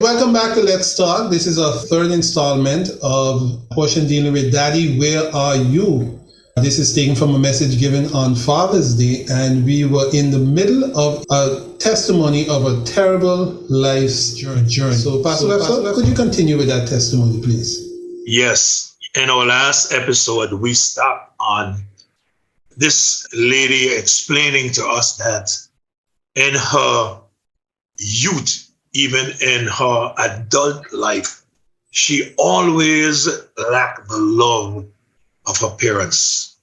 Welcome back to Let's Talk. This is our third installment of a portion dealing with Daddy, Where Are You? This is taken from a message given on Father's Day, and we were in the middle of a testimony of a terrible life's journey. So, Pastor Webster, could you continue with that testimony, please? Yes. In our last episode, we stopped on this lady explaining to us that in her youth, even in her adult life, she always lacked the love of her parents.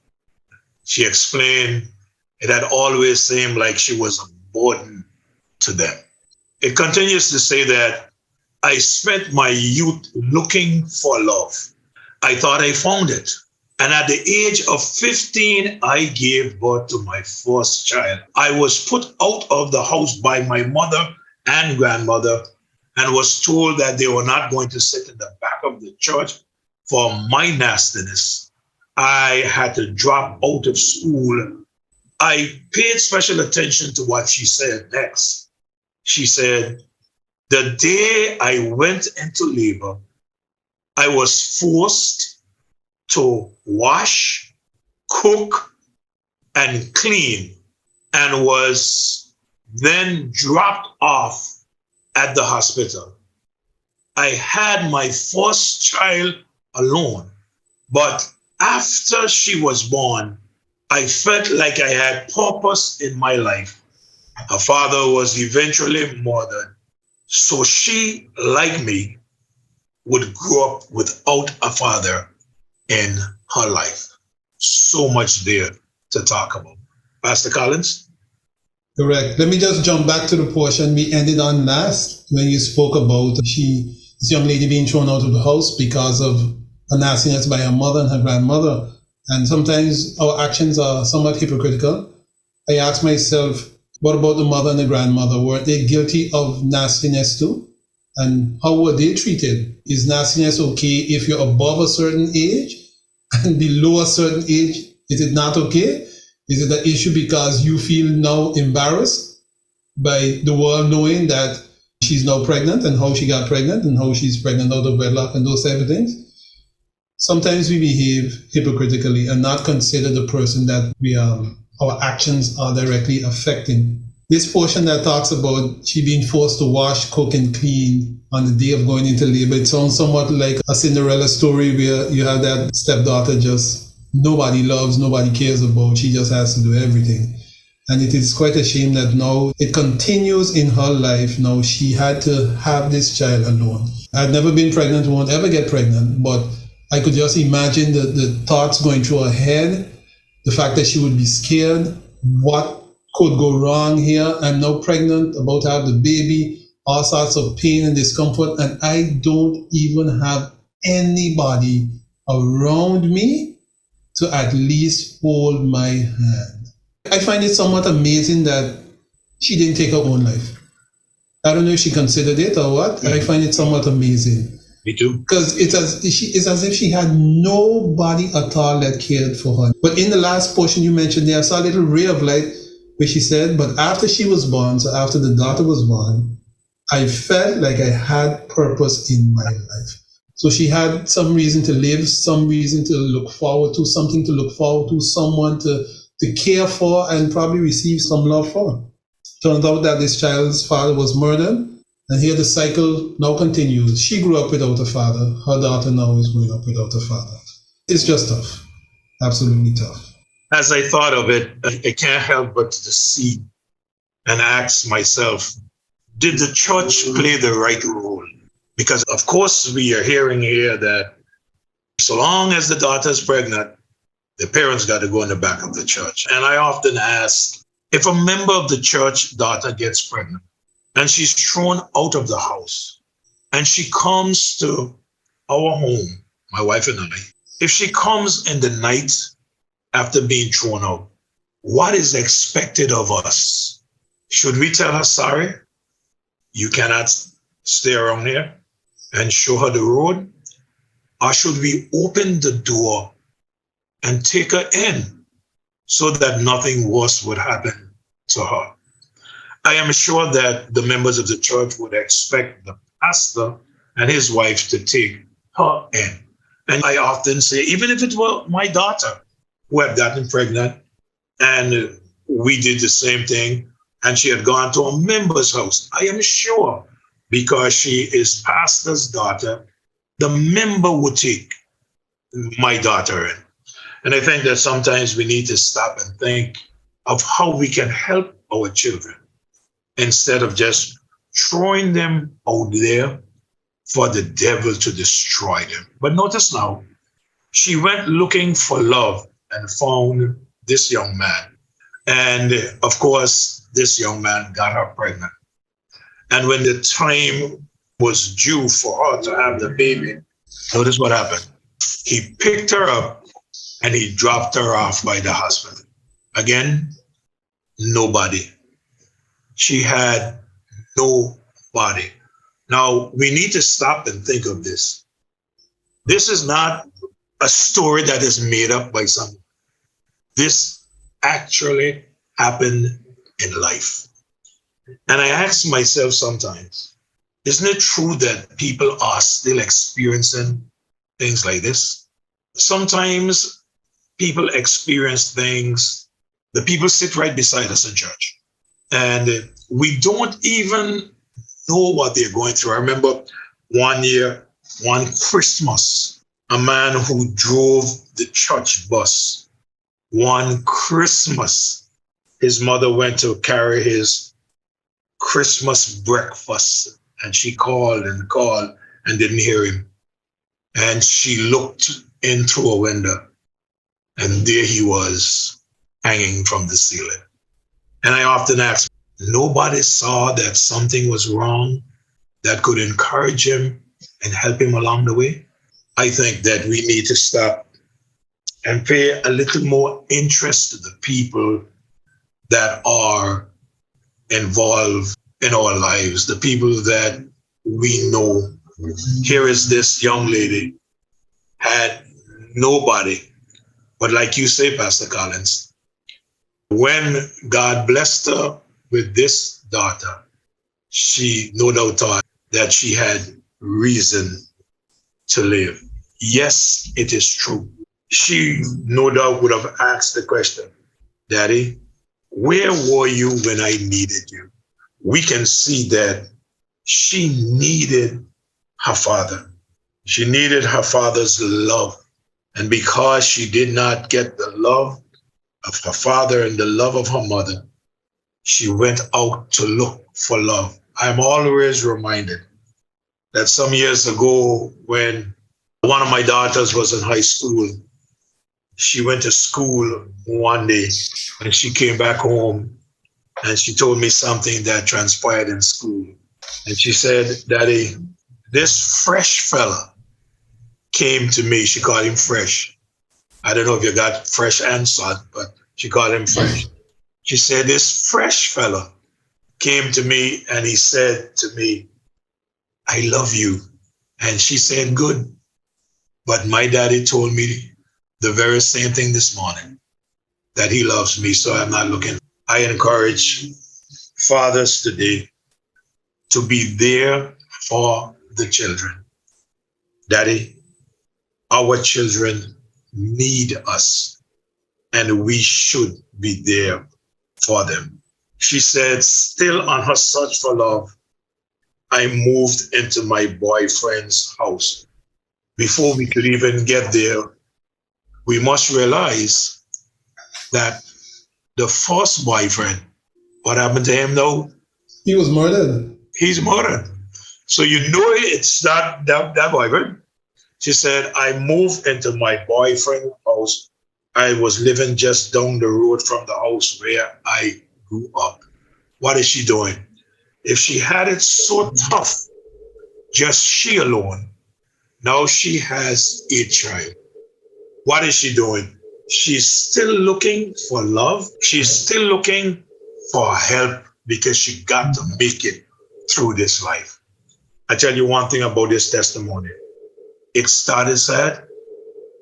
She explained it had always seemed like she was a burden to them. It continues to say that I spent my youth looking for love. I thought I found it. And at the age of 15, I gave birth to my first child. I was put out of the house by my mother and grandmother and was told that they were not going to sit in the back of the church for my nastiness. I had to drop out of school. I paid special attention to what she said next. She said, the day I went into labor, I was forced to wash, cook, and clean, and was then dropped off at the hospital. I had my first child alone, but after she was born, I felt like I had purpose in my life. Her father was eventually murdered, so she, like me, would grow up without a father in her life. So much there to talk about. Pastor Collins? Correct. Let me just jump back to the portion we ended on last when you spoke about this young lady being thrown out of the house because of a nastiness by her mother and her grandmother. And sometimes our actions are somewhat hypocritical. I ask myself, what about the mother and the grandmother? Were they guilty of nastiness too? And how were they treated? Is nastiness okay if you're above a certain age and below a certain age? Is it not okay? Is it an issue because you feel now embarrassed by the world knowing that she's now pregnant and how she got pregnant and how she's pregnant out of wedlock and those type of things? Sometimes we behave hypocritically and not consider the person that our actions are directly affecting. This portion that talks about she being forced to wash, cook, and clean on the day of going into labor, it sounds somewhat like a Cinderella story where you have that stepdaughter just nobody loves, nobody cares about. She just has to do everything. And it is quite a shame that now it continues in her life. Now she had to have this child alone. I'd never been pregnant, won't ever get pregnant, but I could just imagine the thoughts going through her head, the fact that she would be scared, what could go wrong here. I'm now pregnant, about to have the baby, all sorts of pain and discomfort, and I don't even have anybody around me to at least hold my hand. I find it somewhat amazing that she didn't take her own life. I don't know if she considered it or what. Mm-hmm. I find it somewhat amazing. Me too. Because it's as if she had nobody at all that cared for her. But in the last portion you mentioned there, I saw a little ray of light where she said, but after she was born, so after the daughter was born, I felt like I had purpose in my life. So she had some reason to live, some reason to look forward to, something to look forward to, someone to care for and probably receive some love for. Turned out that this child's father was murdered, and here the cycle now continues. She grew up without a father. Her daughter now is growing up without a father. It's just tough. Absolutely tough. As I thought of it, I can't help but to see and ask myself, did the church play the right role? Because, of course, we are hearing here that so long as the daughter's pregnant, the parents got to go in the back of the church. And I often ask, if a member of the church daughter gets pregnant and she's thrown out of the house and she comes to our home, my wife and I, if she comes in the night after being thrown out, what is expected of us? Should we tell her, sorry, you cannot stay around here, and show her the road? Or should we open the door and take her in so that nothing worse would happen to her? I am sure that the members of the church would expect the pastor and his wife to take her in. And I often say, even if it were my daughter who had gotten pregnant and we did the same thing and she had gone to a member's house, I am sure because she is pastor's daughter, the member would take my daughter in. And I think that sometimes we need to stop and think of how we can help our children instead of just throwing them out there for the devil to destroy them. But notice now, she went looking for love and found this young man. And of course, this young man got her pregnant. And when the time was due for her to have the baby, notice what happened. He picked her up and he dropped her off by the hospital. Again, nobody. She had nobody. Now, we need to stop and think of this. This is not a story that is made up by someone. This actually happened in life. And I ask myself sometimes, isn't it true that people are still experiencing things like this? Sometimes people experience things, the people sit right beside us in church, and we don't even know what they're going through. I remember one year, one Christmas, a man who drove the church bus. One Christmas, his mother went to carry his Christmas breakfast, and she called and didn't hear him. And she looked in through a window, and there he was hanging from the ceiling. And I often ask, nobody saw that something was wrong that could encourage him and help him along the way? I think that we need to stop and pay a little more interest to the people that are involved in our lives, the people that we know. Here is this young lady, had nobody, but like you say, Pastor Collins, when God blessed her with this daughter, she no doubt thought that she had reason to live. Yes, it is true. She no doubt would have asked the question, Daddy, where were you when I needed you? We can see that she needed her father. She needed her father's love. And because she did not get the love of her father and the love of her mother, she went out to look for love. I'm always reminded that some years ago, when one of my daughters was in high school, she went to school one day and she came back home and she told me something that transpired in school. And she said, Daddy, this fresh fella came to me. She called him Fresh. I don't know if you got Fresh and Son, but she called him Fresh. She said, this fresh fella came to me and he said to me, I love you. And she said, good. But my daddy told me the very same thing this morning, that he loves me, so I'm not looking. I encourage fathers today to be there for the children. Daddy, our children need us, and we should be there for them. She said, still on her search for love, I moved into my boyfriend's house. Before we could even get there, we must realize that the first boyfriend, what happened to him though? He was murdered. He's murdered. So you know it's not that boyfriend. She said, I moved into my boyfriend's house. I was living just down the road from the house where I grew up. What is she doing? If she had it so tough, just she alone, now she has a child. What is she doing? She's still looking for love. She's still looking for help because she got to make it through this life. I tell you one thing about this testimony. It started sad,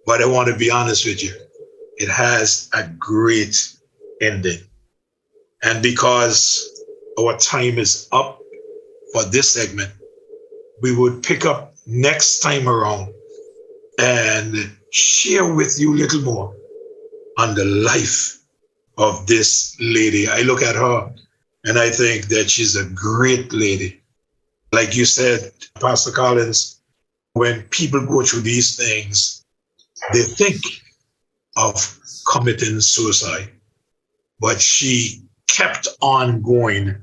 but I want to be honest with you. It has a great ending. And because our time is up for this segment, we would pick up next time around and share with you a little more on the life of this lady. I look at her and I think that she's a great lady. Like you said, Pastor Collins, when people go through these things, they think of committing suicide. But she kept on going.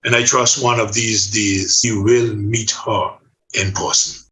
And I trust one of these days you will meet her in person.